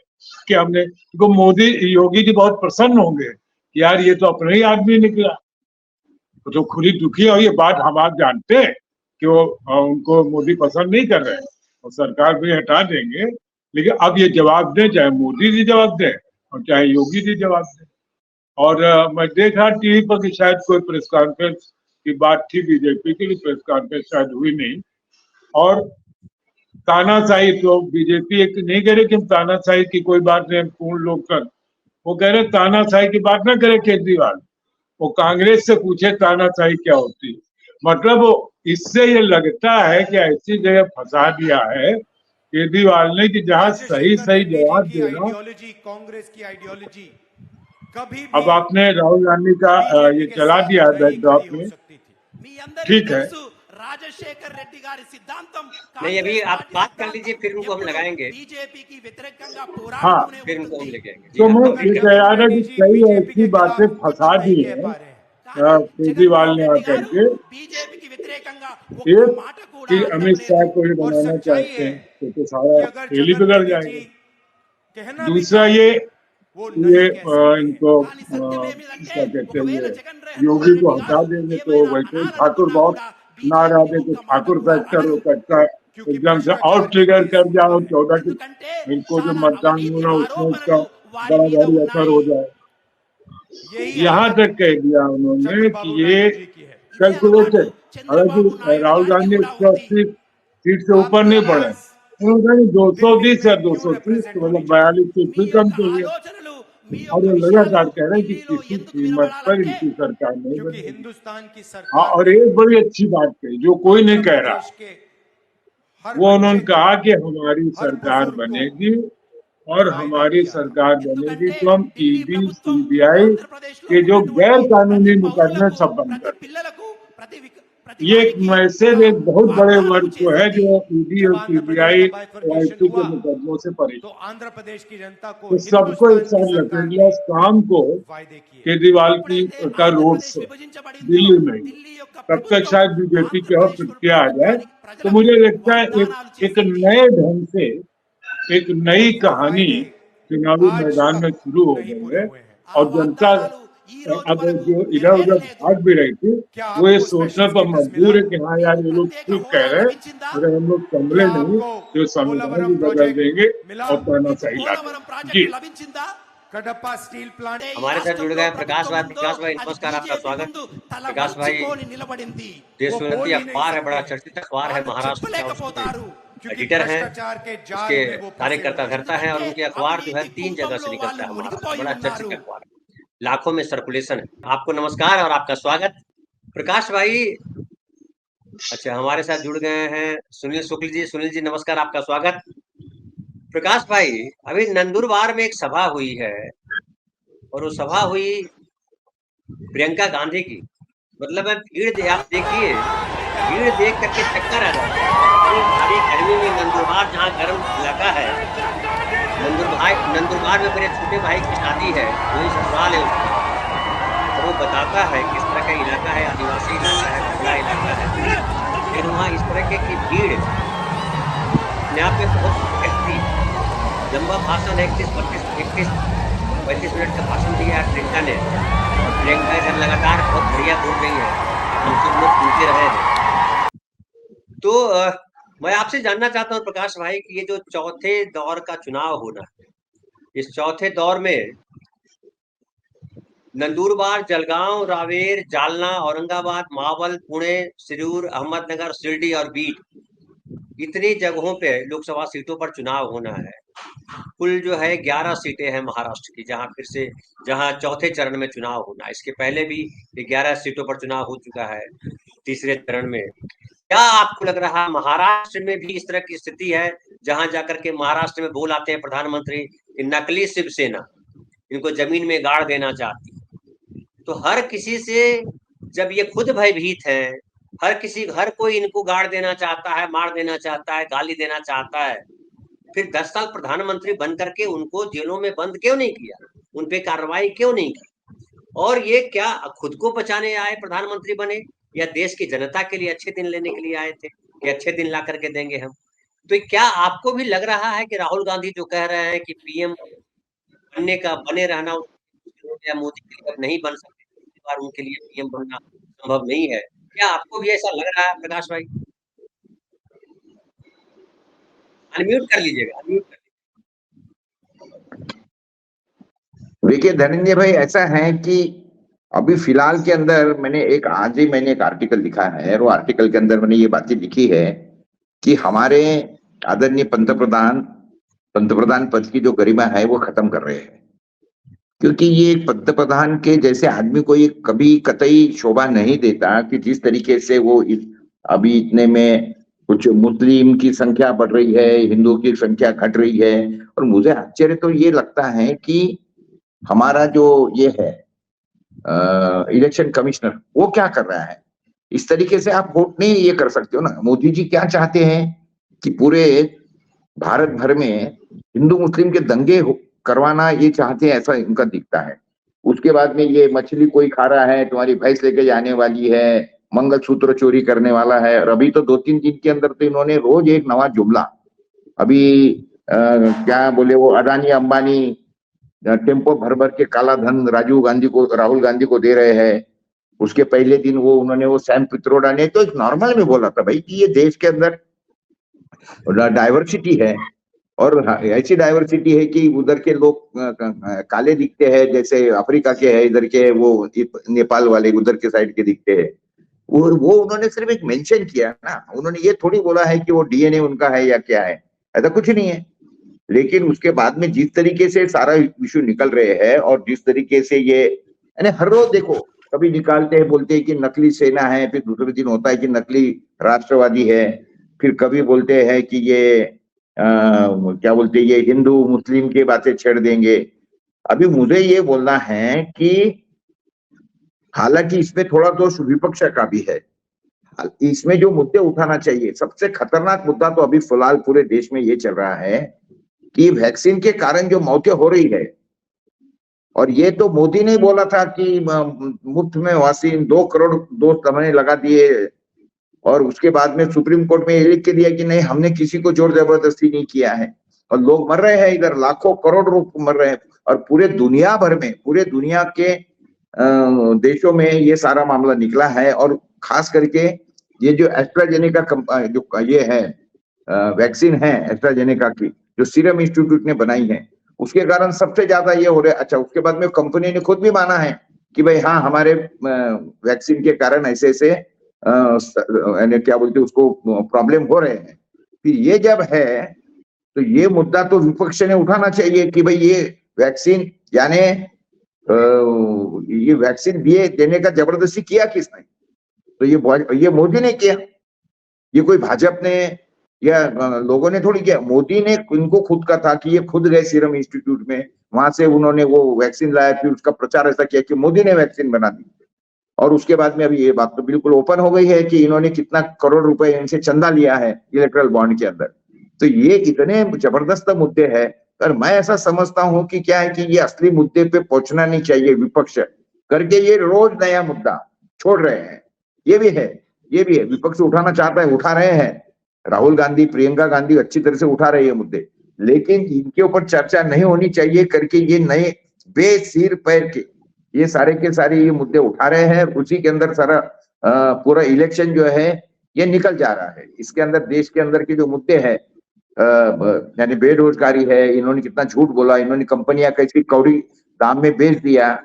कि हमने, तो मोदी योगी जी बहुत प्रसन्न होंगे यार ये तो अपने ही आदमी निकला, तो खुली दुखी है। और ये बात हम आप जानते हैं कि वो उनको मोदी पसंद नहीं कर रहे हैं और सरकार भी हटा देंगे, लेकिन अब ये जवाब दें, चाहे मोदी जी जवाब दें और चाहे योगी जी जवाब दें। और मैं देख रहा टीवी पर कि शायद कोई प्रेस कॉन्फ्रेंस की बात थी बीजेपी की, प्रेस कॉन्फ्रेंस शायद हुई नहीं। और तानाशाही तो बीजेपी एक नहीं कह रही कि हम तानाशाही की कोई बात नहीं, पूर्ण लोकतंत्र, वो कह रहे तानाशाही की बात ना करे केजरीवाल, वो कांग्रेस से पूछे तानाशाही क्या होती है। मतलब इससे ये लगता है कि ऐसी जगह फंसा दिया है केजरीवाल ने कि जहां सही सही जवाब देना। कांग्रेस की आइडियोलॉजी कभी भी अब आपने राहुल गांधी का ये चला दिया है बैकड्रॉप में, ठीक है। राजशेखर रेड्डी गारी सिद्धांतम नहीं, अभी आप बात कर लीजिए, फिर उनको हम लगाएंगे। बीजेपी की व्यतिरेकंगा हाँ, फिर उनको हम लेके आएंगे। तो मैं ये कह रहा था कि कई ऐसी बातें फंसा दी है केजरीवाल ने आकर के। एक कि अमित शाह को ये बनाना चाहते हैं तो सारा खेल ही बिगड़ जाएगा। दूसरा ये इनको क्या कहते हैं, योगी को हटा देंगे तो वैसे ठाकुर बहुत नाराज है, तो ठाकुर फैक्टर हो सकता है एकदम से और ट्रिगर कर जाओ 14 की, इनको जो मतदान होना उसमें उसका बड़ा भारी असर हो जाए। यहाँ तक कह दिया उन्होंने कि ये कैलकुलेटेड, हालांकि राहुल गांधी 180 सीट से ऊपर नहीं पड़े, उन्होंने 220 या 230 मतलब 42 सीट भी कम चाहिए। और ये लगातार कह रहे हैं कि किसी कीमत पर इनकी सरकार नहीं बनेगी। हिंदुस्तान की हाँ, सरकार और एक बड़ी अच्छी बात कही जो कोई नहीं कह रहा, वो उन्होंने कहा कि हमारी सरकार बनेगी और हमारी सरकार बनेगी तो हम ईडी सीबीआई के जो गैर कानूनी मुकदमे सब बंद कर देंगे। ये एक मैसेज एक बहुत बड़े वर्ग को है जो ईडी और सीबीआई के मुकदमों से परेशान। तो आंध्र प्रदेश की जनता को तो सबको एक साथ लपेट शाम को केजरीवाल की का रोड शो दिल्ली में, तब तक शायद बीजेपी के और फिर आ जाए। तो मुझे लगता है एक नए ढंग से एक नई कहानी चुनावी मैदान में शुरू हो गई है और जनता अब जो इधर उधर भाग भी रही थी वो ये सोचने पर मजबूर है कि हाँ यार ये लोग ठीक कह रहे हैं, अगर हम लोग संभले नहीं तो संविधान भी बदल देंगे और तानाशाही ला देंगे। जी, कडप्पा स्टील प्लांट हमारे साथ जुड़ गए प्रकाश भाई, नमस्कार, आपका स्वागत। प्रकाश भाई देश में नदी अखबार है, बड़ा चर्चित अखबार है, महाराष्ट्र का एडिटर है, उसके कार्यकर्ता धरता है और उनके अखबार जो है 3 जगह से निकलता है, बड़ा चर्चित अखबार है, लाखों में सर्कुलेशन है। आपको नमस्कार और आपका स्वागत प्रकाश भाई। अच्छा, हमारे साथ जुड़ गए हैं सुनील शुक्ल जी। सुनील जी नमस्कार, आपका स्वागत। प्रकाश भाई, अभी नंदुरबार में एक सभा हुई है और वो सभा हुई प्रियंका गांधी की, मतलब भीड़ आप देखिए, भीड़ देख करके चक्कर आ जाता है। भारी गर्मी में नंदुरबार जहाँ गर्म इलाका है, नंदुरबार में मेरे छोटे भाई की शादी है, वही ससुराल है उसका, और वो बताता है किस तरह का इलाका है, आदिवासी इलाका है, खुला इलाका है, फिर वहाँ इस तरह की भीड़ अपने आप में बहुत कहती है। लंबा भाषण 31-35 मिनट का भाषण दिया प्रियंका ने, और प्रियंका इधर लगातार बहुत बढ़िया बोल रही है, हम सब लोग सुनते रहे हैं। तो मैं आपसे जानना चाहता हूँ प्रकाश भाई कि ये जो चौथे दौर का चुनाव होना है, इस चौथे दौर में नंदुरबार, जलगांव, रावेर, जालना, औरंगाबाद, मावल, पुणे, सिरूर, अहमदनगर, शिरडी और बीड, इतनी जगहों पे लोकसभा सीटों पर चुनाव होना है। कुल जो है 11 सीटें हैं महाराष्ट्र की, जहां चौथे चरण में चुनाव होना है। इसके पहले भी 11 सीटों पर चुनाव हो चुका है तीसरे चरण में। क्या आपको लग रहा है महाराष्ट्र में भी इस तरह की स्थिति है, जहां जाकर के महाराष्ट्र में बोल आते हैं प्रधानमंत्री कि नकली शिवसेना इनको जमीन में गाड़ देना चाहती है। तो हर किसी से जब ये खुद भयभीत है, हर कोई इनको गाड़ देना चाहता है, मार देना चाहता है, गाली देना चाहता है, फिर 10 साल प्रधानमंत्री बन करके उनको जेलों में बंद क्यों नहीं किया? उन पे कार्रवाई क्यों नहीं की? और ये क्या खुद को बचाने आए प्रधानमंत्री बने, या देश की जनता के लिए अच्छे दिन लेने के लिए आए थे कि अच्छे दिन ला करके देंगे हम? तो क्या आपको भी लग रहा है कि राहुल गांधी जो कह रहे हैं कि पीएम बने रहना या मोदी के लिए अब नहीं बन सकते, दूसरी बार उनके लिए पीएम बनना संभव नहीं है, क्या आपको भी ऐसा लग रहा है प्रकाश भाई? अनम्यूट कर लीजिएगा, अनम्यूट कर देखिए धनंजय भाई, ऐसा है कि अभी फिलहाल के अंदर आज ही मैंने एक आर्टिकल लिखा है, और वो आर्टिकल के अंदर मैंने ये बातें लिखी है कि हमारे आदरणीय पंतप्रधान पद की जो गरिमा है वो खत्म कर रहे हैं, क्योंकि ये पंतप्रधान के जैसे आदमी को ये कभी कतई शोभा नहीं देता कि जिस तरीके से वो अभी इतने में कुछ मुस्लिम की संख्या बढ़ रही है, हिंदुओं की संख्या घट रही है। और मुझे आश्चर्य तो ये लगता है कि हमारा जो ये है इलेक्शन कमिश्नर, वो क्या कर रहा है। इस तरीके से आप वोट नहीं ये कर सकते हो ना। मोदी जी क्या चाहते हैं कि पूरे भारत भर में हिंदू मुस्लिम के दंगे करवाना ये चाहते हैं, ऐसा इनका दिखता है। उसके बाद में ये मछली कोई खा रहा है, तुम्हारी भैंस लेके जाने वाली है, मंगलसूत्र चोरी करने वाला है। और अभी तो 2-3 दिन के अंदर तो इन्होंने रोज एक नवा जुमला, अभी क्या बोले वो अदानी अंबानी टेम्पो भर भर के काला धन राहुल गांधी को दे रहे हैं। उसके पहले दिन उन्होंने सैम पित्रोडा ने तो नॉर्मल में बोला था भाई कि ये देश के अंदर डाइवर्सिटी है, और ऐसी डाइवर्सिटी है कि उधर के लोग काले दिखते हैं जैसे अफ्रीका के है, इधर के वो नेपाल वाले उधर के साइड के दिखते हैं। वो उन्होंने सिर्फ एक मेंशन किया ना, उन्होंने ये थोड़ी बोला है कि वो डीएनए उनका है या क्या है, ऐसा कुछ नहीं है। लेकिन उसके बाद में जिस तरीके से सारा इश्यू निकल रहे हैं, और जिस तरीके से ये यानी हर रोज देखो, कभी निकालते हैं बोलते हैं कि नकली सेना है, फिर दूसरे दिन होता है कि नकली राष्ट्रवादी है, फिर कभी बोलते हैं कि ये क्या बोलते हैं, ये हिंदू मुस्लिम की बातें छेड़ देंगे। अभी मुझे ये बोलना है कि हालांकि इसमें थोड़ा दोष विपक्ष का भी है। इसमें जो मुद्दे उठाना चाहिए, सबसे खतरनाक मुद्दा तो अभी फिलहाल पूरे देश में ये चल रहा है कि वैक्सीन के कारण जो मौतें हो रही है, और ये तो मोदी ने बोला था कि मुफ्त में वैक्सीन 2 करोड़ डोज हमने लगा दिए, और उसके बाद में सुप्रीम कोर्ट में ये लिख के दिया कि नहीं, हमने किसी को जोर जबरदस्ती नहीं किया है। और लोग मर रहे हैं, इधर लाखों करोड़ लोग मर रहे हैं, और पूरे दुनिया भर में, पूरे दुनिया के देशों में ये सारा मामला निकला है। और खास करके ये जो एस्ट्राजेनेका जो ये है वैक्सीन है एस्ट्राजेनेका की, जो सीरम इंस्टीट्यूट ने बनाई है, उसके कारण सबसे ज्यादा ये हो रहा है। अच्छा, उसके बाद में कंपनी ने खुद भी माना है कि भाई हाँ, हमारे वैक्सीन के कारण ऐसे ऐसे क्या बोलते उसको प्रॉब्लम हो रहे हैं। फिर ये जब है तो ये मुद्दा तो विपक्ष ने उठाना चाहिए कि भाई ये वैक्सीन यानी ये वैक्सीन देने का जबरदस्ती किया किसने? तो ये मोदी ने किया, ये कोई भाजपा ने या लोगों ने थोड़ी किया। मोदी ने इनको खुद का था कि ये खुद गए सीरम इंस्टीट्यूट में, वहां से उन्होंने वो वैक्सीन लाया, फिर उसका प्रचार ऐसा किया कि मोदी ने वैक्सीन बना दी। और उसके बाद में अभी ये बात तो बिल्कुल ओपन हो गई है कि इन्होंने कितना करोड़ रुपए इनसे चंदा लिया है इलेक्ट्रल बॉन्ड के अंदर। तो ये इतने जबरदस्त मुद्दे हैं, और मैं ऐसा समझता हूं कि क्या है कि ये असली मुद्दे पे पहुंचना नहीं चाहिए विपक्ष करके, ये रोज नया मुद्दा छोड़ रहे हैं। ये भी है विपक्ष उठाना चाहता है, उठा रहे हैं। राहुल गांधी, प्रियंका गांधी अच्छी तरह से उठा रहे हैं मुद्दे, लेकिन इनके ऊपर चर्चा नहीं होनी चाहिए करके ये नए बेसिर पैर के ये सारे के सारे ये मुद्दे उठा रहे हैं। उसी के अंदर सारा पूरा इलेक्शन जो है ये निकल जा रहा है। इसके अंदर देश के अंदर के जो मुद्दे हैं, यानी बेरोजगारी है, इन्होंने कितना झूठ बोला, इन्होंने कंपनियां कैसी कौड़ी दाम में बेच दिया,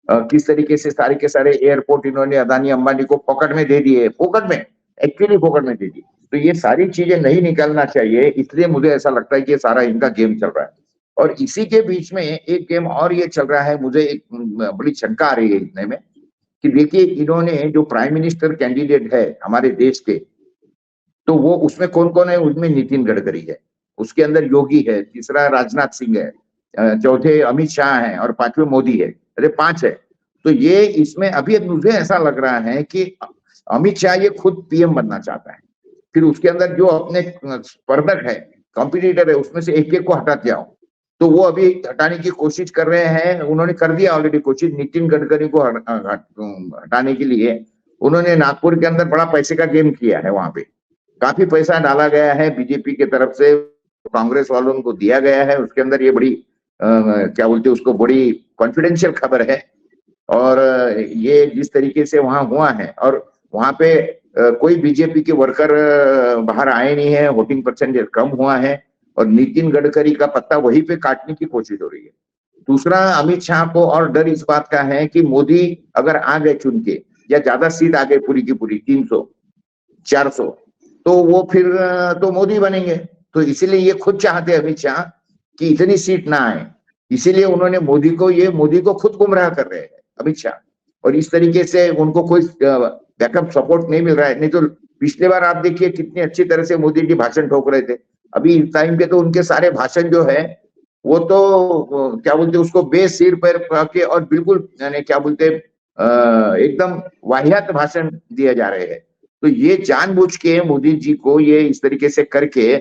किस तरीके से सारे के सारे एयरपोर्ट इन्होंने अदानी अंबानी को पॉकेट में दे दिए, एक्चुअली पॉकेट में दे दी। तो ये सारी चीजें नहीं निकलना चाहिए, इसलिए मुझे ऐसा लगता है कि ये सारा इनका गेम चल रहा है। और इसी के बीच में एक गेम और ये चल रहा है, मुझे एक बड़ी शंका आ रही है इतने में कि देखिए, इन्होंने जो प्राइम मिनिस्टर कैंडिडेट है हमारे देश के, तो वो उसमें कौन कौन है? उसमें नितिन गडकरी है, उसके अंदर योगी है, तीसरा राजनाथ सिंह है, चौथे अमित शाह है और पांचवें मोदी है। अरे 5 है। तो ये इसमें अभी मुझे ऐसा लग रहा है कि अमित शाह ये खुद पीएम बनना चाहता है, फिर उसके अंदर जो अपने स्पर्धक है, कॉम्पिटिटर है, उसमें से एक एक को हटा जाओ। तो वो अभी हटाने की कोशिश कर रहे हैं, उन्होंने कर दिया ऑलरेडी कोशिश नितिन गडकरी को हटाने के लिए। उन्होंने नागपुर के अंदर बड़ा पैसे का गेम किया है, वहां पे काफी पैसा डाला गया है बीजेपी की तरफ से, कांग्रेस वालों को दिया गया है। उसके अंदर ये बड़ी क्या बोलते हैं उसको, बड़ी कॉन्फिडेंशियल खबर है। और ये जिस तरीके से वहां हुआ है, और वहां पे कोई बीजेपी के वर्कर बाहर आए नहीं है, वोटिंग परसेंटेज कम हुआ है, और नितिन गडकरी का पत्ता वहीं पे काटने की कोशिश हो रही है। दूसरा, अमित शाह को और डर इस बात का है कि मोदी अगर आ गए चुन के, या ज्यादा सीट आ गई पूरी की पूरी 300 400, तो वो फिर तो मोदी बनेंगे। तो इसीलिए ये खुद चाहते हैं अमित शाह कि इतनी सीट ना आए, इसीलिए उन्होंने मोदी को खुद गुमराह कर रहे हैं अमित शाह। और इस तरीके से उनको कोई बैकअप सपोर्ट नहीं मिल रहा है। नहीं तो पिछले बार आप देखिए कितनी अच्छी तरह से मोदी जी भाषण ठोक रहे थे। अभी इस टाइम पे तो उनके सारे भाषण जो है वो तो क्या बोलते उसको बेसिर पर के, और बिल्कुल यानी क्या बोलते एकदम वाहियात भाषण दिए जा रहे हैं। तो ये जानबूझ के मोदी जी को ये इस तरीके से करके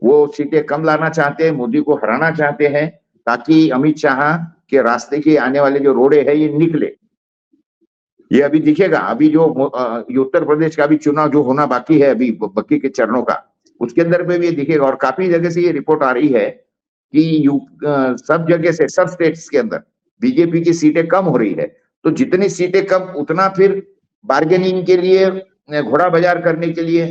वो सीटें कम लाना चाहते हैं, मोदी को हराना चाहते हैं, ताकि अमित शाह के रास्ते के आने वाले जो रोड़े हैं ये निकले। ये अभी दिखेगा, अभी जो उत्तर प्रदेश का भी चुनाव जो होना बाकी है अभी बाकी के चरणों का, उसके अंदर पे भी ये दिखेगा। और काफी जगह से ये रिपोर्ट आ रही है कि सब जगह से, सब स्टेट्स के अंदर बीजेपी की सीटें कम हो रही है। तो जितनी सीटें कम, उतना फिर बार्गेनिंग के लिए, घोड़ा बाजार करने के लिए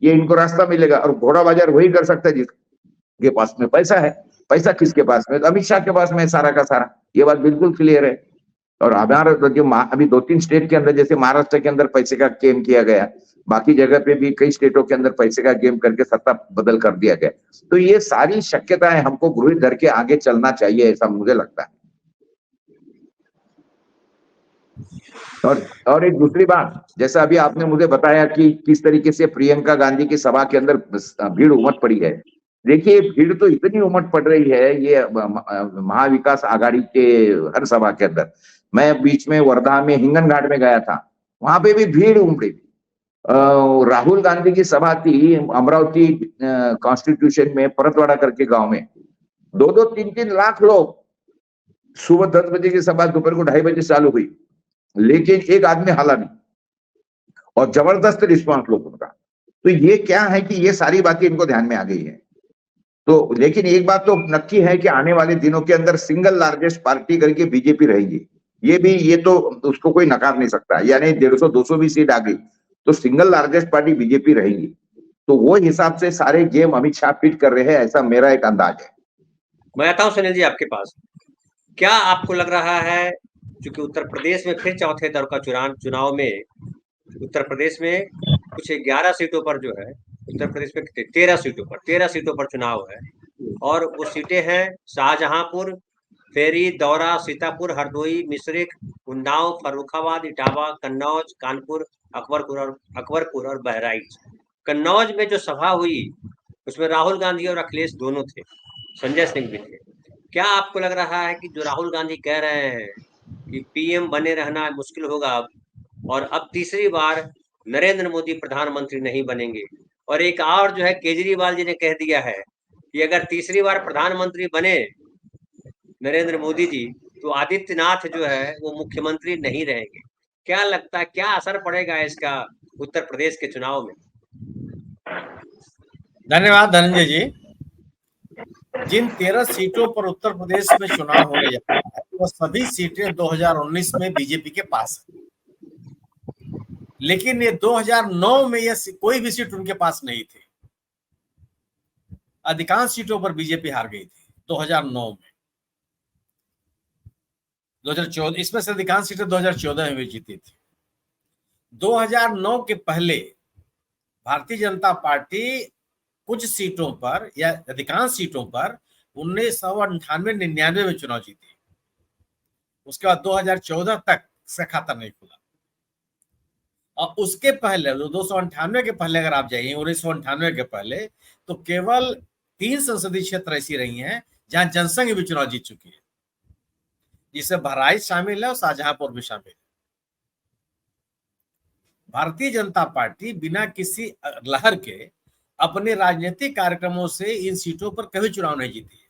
ये इनको रास्ता मिलेगा। और घोड़ा बाजार वही कर सकता है जिसके पास में पैसा है। पैसा किसके पास में? अमित शाह के पास में सारा का सारा, ये बात बिल्कुल क्लियर है। और हमारा जो अभी 2-3 स्टेट के अंदर, जैसे महाराष्ट्र के अंदर पैसे का गेम किया गया, बाकी जगह पे भी कई स्टेटों के अंदर पैसे का गेम करके सत्ता बदल कर दिया गया। तो ये सारी शक्यताएं हमको गृहित धर के आगे चलना चाहिए, ऐसा मुझे लगता है। और एक दूसरी बात, जैसा अभी आपने मुझे बताया कि किस तरीके से प्रियंका गांधी की सभा के अंदर भीड़ उमड़ पड़ी है। देखिए भीड़ तो इतनी उमड़ पड़ रही है, ये महाविकास आघाड़ी के हर सभा के अंदर। मैं बीच में वर्धा में हिंगन घाट में गया था, वहां पे भी भीड़ उमड़ी। राहुल गांधी की सभा थी अमरावती कॉन्स्टिट्यूशन में, परतवाड़ा करके गांव में, 2-2, 3-3 लाख लोग। सुबह 10 बजे की सभा दोपहर को 2:30 बजे चालू हुई, लेकिन एक आदमी हाला नहीं, और जबरदस्त रिस्पॉन्स लोगों का। तो ये क्या है कि ये सारी बातें इनको ध्यान में आ गई है। तो लेकिन एक बात तो नक्की है कि आने वाले दिनों के अंदर सिंगल लार्जेस्ट पार्टी करके बीजेपी रहेगी। ये तो उसको कोई नकार नहीं सकता। यानी 150-200 भी सीट आ गई तो सिंगल लार्जेस्ट पार्टी बीजेपी रहेगी। तो वो हिसाब से सारे गेम अमित शाह फिट कर रहे हैं, ऐसा मेरा एक अंदाज है। मैं आता हूँ सुनील जी आपके पास। क्या आपको लग रहा है, क्योंकि उत्तर प्रदेश में फिर चौथे दौर का चुनाव में उत्तर प्रदेश में कुछ 11 सीटों पर जो है, उत्तर प्रदेश में 13 सीटों पर चुनाव है, और वो सीटें हैं शाहजहांपुर, फेरी, दौरा, सीतापुर, हरदोई, मिश्रिख, उन्नाव, फर्रुखाबाद, इटावा, कन्नौज, कानपुर, अकबरपुर और बहराइच। कन्नौज में जो सभा हुई उसमें राहुल गांधी और अखिलेश दोनों थे, संजय सिंह भी थे। क्या आपको लग रहा है कि जो राहुल गांधी कह रहे हैं कि पीएम बने रहना मुश्किल होगा अब, और अब तीसरी बार नरेंद्र मोदी प्रधानमंत्री नहीं बनेंगे, और एक और जो है केजरीवाल जी ने कह दिया है कि अगर तीसरी बार प्रधानमंत्री बने नरेंद्र मोदी जी तो आदित्यनाथ जो है वो मुख्यमंत्री नहीं रहेंगे। क्या लगता है, क्या असर पड़ेगा इसका उत्तर प्रदेश के चुनाव में? धन्यवाद धनंजय जी। जिन 13 सीटों पर उत्तर प्रदेश में चुनाव होने जा रहा है वो सभी सीटें 2019 में बीजेपी के पास है, लेकिन ये 2009 में ये कोई भी सीट उनके पास नहीं थी। अधिकांश सीटों पर बीजेपी हार गई थी 2009 में। 2014 इसमें से अधिकांश सीटें 2014 में भी जीती थी। 2009 के पहले भारतीय जनता पार्टी कुछ सीटों पर या अधिकांश सीटों पर 1998-99 में चुनाव जीती। उसके बाद 2014 तक से खाता नहीं खुला, और उसके पहले 298 के पहले अगर आप जाइए 1998 के पहले, तो केवल 3 संसदीय क्षेत्र ऐसी रही हैं जहां जनसंघ भी चुनाव जीत चुकी है, जिसमें बहराइच शामिल है और शाहजहांपुर भी शामिल है। भारतीय जनता पार्टी बिना किसी लहर के अपने राजनीतिक कार्यक्रमों से इन सीटों पर कभी चुनाव नहीं जीती है।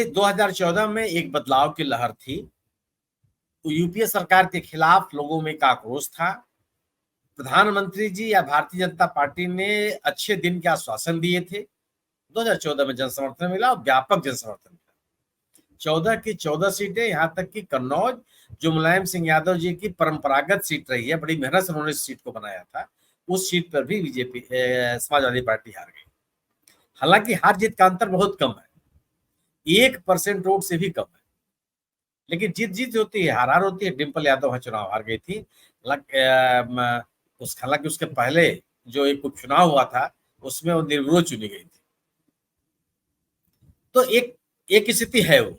2014 में एक बदलाव की लहर थी, तो यूपीए सरकार के खिलाफ लोगों में एक आक्रोश था। प्रधानमंत्री जी या भारतीय जनता पार्टी ने अच्छे दिन के आश्वासन दिए थे। 2014 में जनसमर्थन मिला और व्यापक जनसमर्थन मिला। 14 की 14 सीटें, यहां तक कि कन्नौज जो मुलायम सिंह यादव जी की परंपरागत सीट रही है, बड़ी मेहनत से उन्होंने इस सीट को बनाया था, उस सीट पर भी बीजेपी समाजवादी पार्टी हार गई। हालांकि हार जीत का अंतर बहुत कम है, 1% वोट से भी कम है, लेकिन जीत जीत होती है, हार हार होती है। डिम्पल यादव वहां चुनाव हार गई थी। हालांकि उसके पहले जो एक उपचुनाव हुआ था उसमें वो निर्विरोध चुनी गई थी। तो एक स्थिति है वो।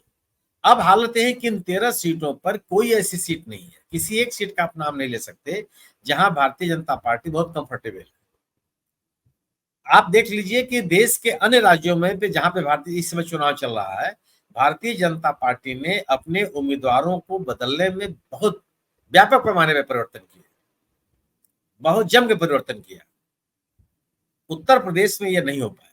अब हालत है कि इन 13 सीटों पर कोई ऐसी सीट नहीं है, किसी एक सीट का आप नाम नहीं ले सकते जहां भारतीय जनता पार्टी बहुत कंफर्टेबल है। आप देख लीजिए कि देश के अन्य राज्यों में पे जहां पे भारतीय इस समय चुनाव चल रहा है, भारतीय जनता पार्टी ने अपने उम्मीदवारों को बदलने में बहुत व्यापक पैमाने पर परिवर्तन किया, बहुत जम के परिवर्तन किया। उत्तर प्रदेश में यह नहीं हो पाया।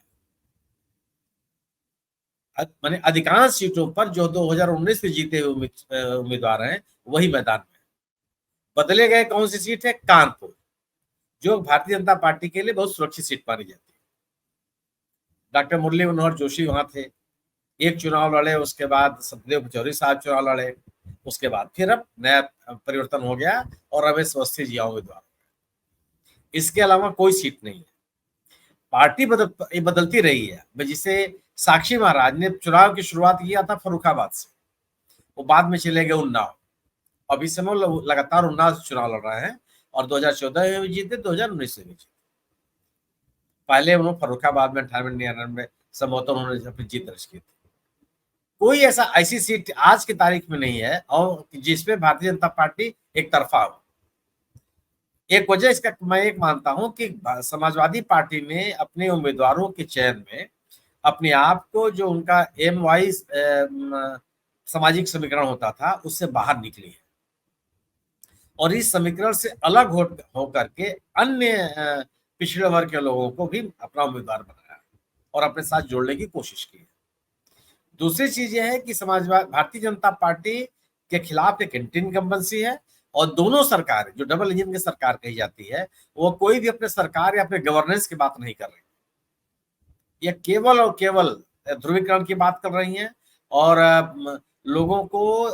माने अधिकांश सीटों पर जो 2019 में जीते हुए उम्मीदवार हैं वही मैदान में। बदले गए कौन सी सीट है? कानपुर, जो भारतीय जनता पार्टी के लिए बहुत सुरक्षित सीट मानी जाती है। डॉक्टर मुरली मनोहर जोशी वहां थे, एक चुनाव लड़े, उसके बाद सतदेव पचौरी साहब चुनाव लड़े, उसके बाद फिर अब नया परिवर्तन हो गया और रमेश अवस्थी जी उम्मीदवार। इसके अलावा कोई सीट नहीं है। पार्टी बदलती रही है। जिसे साक्षी महाराज ने चुनाव की शुरुआत किया था फर्रुखाबाद से, वो बाद में चले गए उन्नाव। अभी समय लगातार उन्नाव चुनाव लड़ रहे हैं और 2014 में भी जीते, 2019 में भी जीते। पहले उन्होंने फर्रुखाबाद में 98-99 संभवतः उन्होंने अपनी जीत दर्ज की थी। कोई ऐसी सीट आज की तारीख में नहीं है और जिसमें भारतीय जनता पार्टी एक तरफा हो। एक वजह इसका मैं एक मानता हूं कि समाजवादी पार्टी ने अपने उम्मीदवारों के चयन में अपने आप को, जो उनका एम वाइज सामाजिक समीकरण होता था, उससे बाहर निकली है और इस समीकरण से अलग हो करके अन्य पिछड़े वर्ग के लोगों को भी अपना उम्मीदवार बनाया और अपने साथ जोड़ने की कोशिश की है। दूसरी चीज यह है कि भारतीय जनता पार्टी के खिलाफ एक एंटी इनकम्बेंसी है और दोनों सरकार जो डबल इंजन की सरकार कही जाती है, वो कोई भी अपने सरकार या अपने गवर्नेंस की बात नहीं कर रही। ये केवल और केवल ध्रुवीकरण की बात कर रही हैं और लोगों को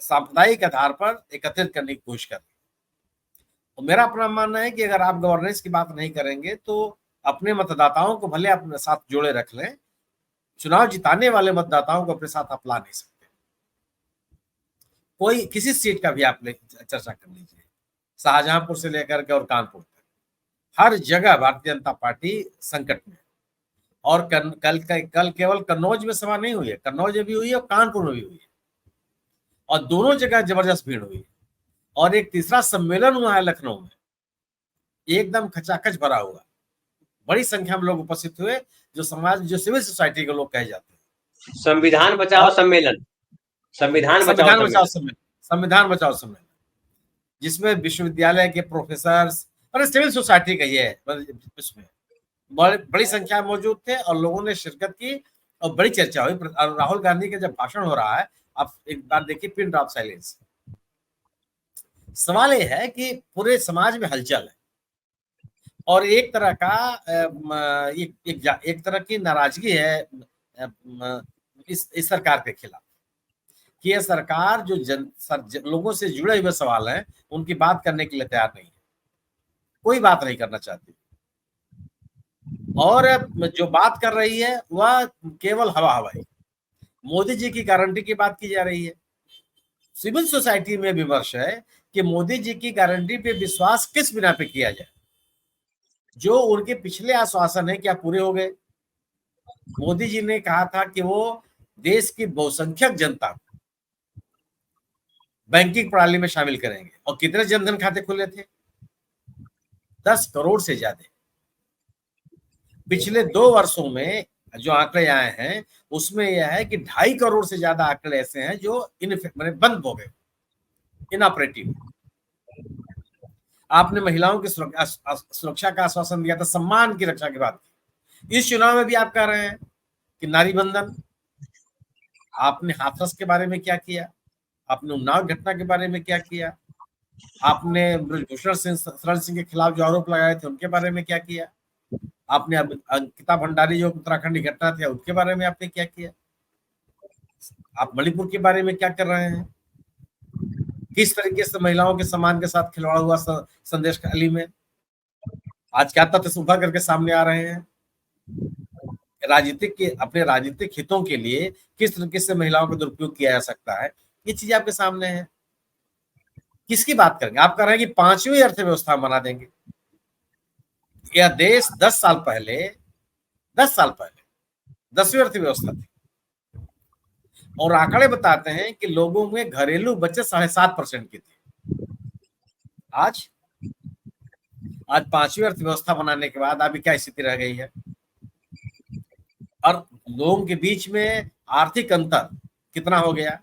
सांप्रदायिक आधार पर एकत्रित करने की कोशिश कर रही है। और मेरा अपना मानना है कि अगर आप गवर्नेंस की बात नहीं करेंगे तो अपने मतदाताओं को भले अपने साथ जोड़े रख लें, चुनाव जिताने वाले मतदाताओं को अपने साथ आप ला नहीं सकते। कोई किसी सीट का भी आप चर्चा कर लीजिए, शाहजहांपुर से लेकर के और कानपुर तक, हर जगह भारतीय जनता पार्टी संकट में। और कल केवल कन्नौज में सभा नहीं हुई है, कन्नौज में भी हुई है और कानपुर में भी हुई है और दोनों जगह जबरदस्त भीड़ हुई है। और एक तीसरा सम्मेलन हुआ है लखनऊ में, एकदम खचाखच भरा हुआ, बड़ी संख्या में लोग उपस्थित हुए, जो सिविल सोसाइटी के लोग कहे जाते हैं। संविधान बचाओ सम्मेलन, संविधान बचाओ सम्मेलन, जिसमें विश्वविद्यालय के प्रोफेसर और सिविल सोसाइटी का ये इसमें बड़ी संख्या में मौजूद थे और लोगों ने शिरकत की और बड़ी चर्चा हुई। राहुल गांधी का जब भाषण हो रहा है, आप एक बार देखिए, पिन ड्रॉप साइलेंस। सवाल ये है कि पूरे समाज में हलचल है और एक तरह का एक तरह की नाराजगी है इस सरकार के खिलाफ कि यह सरकार जो लोगों से जुड़े हुए सवाल हैं उनकी बात करने के लिए तैयार नहीं है, कोई बात नहीं करना चाहती और जो बात कर रही है वह केवल हवाई। मोदी जी की गारंटी की बात की जा रही है। सिविल सोसाइटी में विमर्श है कि मोदी जी की गारंटी पे विश्वास किस बिना पे किया जाए, जो उनके पिछले आश्वासन है क्या पूरे हो गए? मोदी जी ने कहा था कि वो देश की बहुसंख्यक जनता बैंकिंग प्रणाली में शामिल करेंगे। और कितने जनधन खाते खुले थे? 10 करोड़ से ज्यादा। पिछले 2 वर्षों में जो आंकड़े आए हैं उसमें यह है कि 2.5 करोड़ से ज्यादा आंकड़े ऐसे हैं जो मैंने बंद हो गए, इनऑपरेटिव। आपने महिलाओं की सुरक्षा का आश्वासन दिया था, सम्मान की रक्षा की बात की। इस चुनाव में भी आप कह रहे हैं कि नारी बंधन। आपने हाथरस के बारे में क्या किया? आपने उन्नाव घटना के बारे में क्या किया? आपने ब्रजभूषण शरण सिंह के खिलाफ जो आरोप लगाए थे उनके बारे में क्या किया? आपने अंकिता भंडारी जो उत्तराखंड की घटना थी उनके बारे में आपने क्या किया? आप मणिपुर के बारे में क्या कर रहे हैं? किस तरीके से महिलाओं के सम्मान के साथ खिलवाड़ हुआ संदेश खाली में? आज क्या तथ्य उभर करके सामने आ रहे हैं? अपने राजनीतिक हितों के लिए किस तरीके से महिलाओं का दुरुपयोग किया जा सकता है, ये चीजें आपके सामने है। किसकी बात करेंगे? आप कह रहे हैं कि 5वीं अर्थव्यवस्था बना देंगे। यह देश 10 साल पहले 10वीं अर्थव्यवस्था थी। और आंकड़े बताते हैं कि लोगों में घरेलू बचत 7.5% की थी। आज 5वीं अर्थव्यवस्था बनाने के बाद अभी क्या स्थिति रह गई है? और लोगों के बीच में आर्थिक अंतर कितना हो गया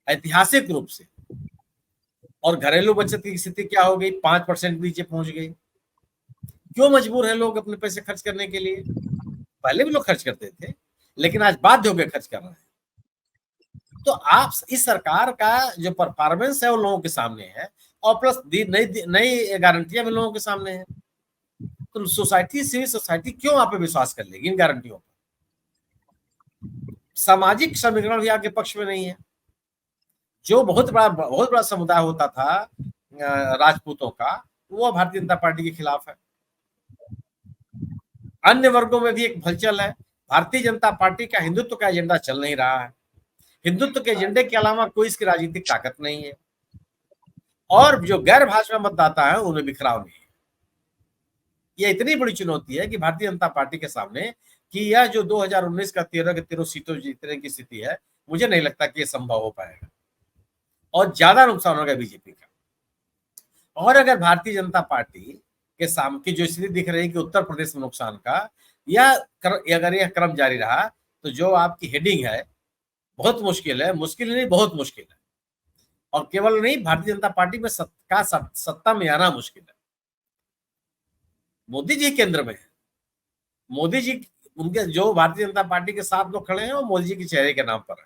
ऐतिहासिक रूप से। और घरेलू बचत की स्थिति क्या हो गई? 5% नीचे पहुंच गई। क्यों मजबूर हैं लोग अपने पैसे खर्च करने के लिए? पहले भी लोग खर्च करते थे, लेकिन आज बाध्य होकर खर्च कर रहे हैं। तो आप इस सरकार का जो परफॉर्मेंस है वो लोगों के सामने है, और प्लस नई गारंटियां भी लोगों के सामने है। तो सिविल सोसाइटी क्यों आप पे विश्वास कर लेगी इन गारंटियों पर? सामाजिक समीकरण भी आपके पक्ष में नहीं है। जो बहुत बड़ा समुदाय होता था राजपूतों का, वो भारतीय जनता पार्टी के खिलाफ है। अन्य वर्गों में भी एक हलचल है। भारतीय जनता पार्टी का हिंदुत्व का एजेंडा चल नहीं रहा है। हिंदुत्व के एजेंडे के अलावा कोई इसकी राजनीतिक ताकत नहीं है। और जो गैर भाजपा मतदाता है उन्हें बिखराव नहीं है। यह इतनी बड़ी चुनौती है कि भारतीय जनता पार्टी के सामने कि यह जो 2019 का 13 के 13 सीटों जीतने की स्थिति है, मुझे नहीं लगता कि यह संभव हो पाएगा। और ज्यादा नुकसान होगा बीजेपी का। और अगर भारतीय जनता पार्टी के सामने की जो स्थिति दिख रही है कि उत्तर प्रदेश में नुकसान का, अगर यह क्रम जारी रहा तो जो आपकी हेडिंग है बहुत मुश्किल है। मुश्किल नहीं, बहुत मुश्किल है। और केवल नहीं, भारतीय जनता पार्टी में सत्ता में आना मुश्किल है। मोदी जी केंद्र में है। मोदी जी, उनके जो भारतीय जनता पार्टी के साथ लोग खड़े हैं वो मोदी जी के चेहरे के नाम पर है।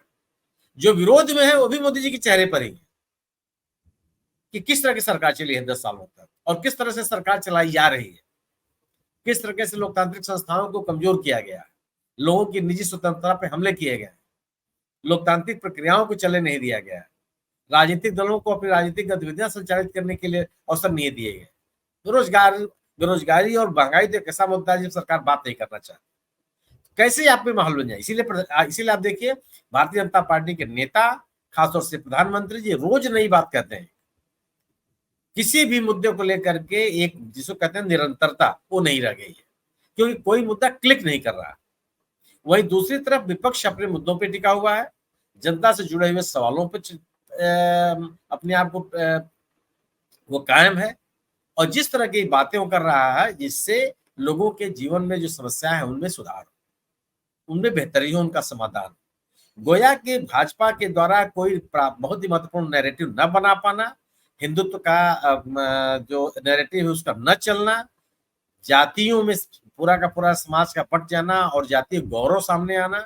जो विरोध में है वो भी मोदी जी के चेहरे पर ही है कि किस तरह की सरकार चली है 10 सालों तक, और किस तरह से सरकार चलाई जा रही है, किस तरह से लोकतांत्रिक संस्थाओं को कमजोर किया गया है, लोगों की निजी स्वतंत्रता पर हमले किए गए, लोकतांत्रिक प्रक्रियाओं को चलने नहीं दिया गया, राजनीतिक दलों को अपनी राजनीतिक गतिविधियां संचालित करने के लिए अवसर नहीं दिए गए, बेरोजगारी और महंगाई तो कैसा मुद्दा है जब सरकार बात नहीं करना चाहती। कैसे आप में माहौल बन जाए? इसीलिए आप देखिए भारतीय जनता पार्टी के नेता, खासतौर से प्रधानमंत्री जी, रोज नई बात कहते हैं। किसी भी मुद्दे को लेकर के एक जिसको कहते हैं निरंतरता, वो नहीं रह गई है, क्योंकि कोई मुद्दा क्लिक नहीं कर रहा। वहीं दूसरी तरफ विपक्ष अपने मुद्दों पे टिका हुआ है, जनता से जुड़े हुए सवालों पे अपने आप को वो कायम है, और जिस तरह की बातें वो कर रहा है जिससे लोगों के जीवन में जो समस्याएं हैं उनमें सुधार, उनमें बेहतरी हो, उनका समाधान। गोया कि भाजपा के द्वारा कोई बहुत ही महत्वपूर्ण नैरेटिव न बना पाना, हिंदुत्व का जो नैरेटिव है उसका न चलना, जातियों में पूरा का पूरा समाज का पट जाना और जातीय गौरव सामने आना,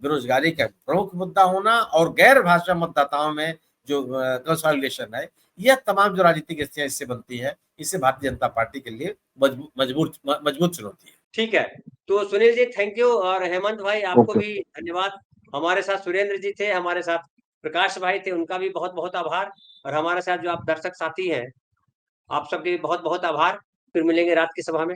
बेरोजगारी का प्रमुख मुद्दा होना, और गैर भाजपा मतदाताओं में जो कंसोलिडेशन है, यह तमाम जो राजनीतिक स्थितियां इससे बनती है, इससे भारतीय जनता पार्टी के लिए मजबूत चुनौती है। ठीक है, तो सुनील जी थैंक यू, और हेमंत भाई आपको भी धन्यवाद। हमारे साथ सुरेंद्र जी थे, हमारे साथ प्रकाश भाई थे, उनका भी बहुत बहुत आभार, और हमारे साथ जो आप दर्शक साथी हैं, आप सबके भी बहुत बहुत आभार। फिर मिलेंगे रात की सभा में।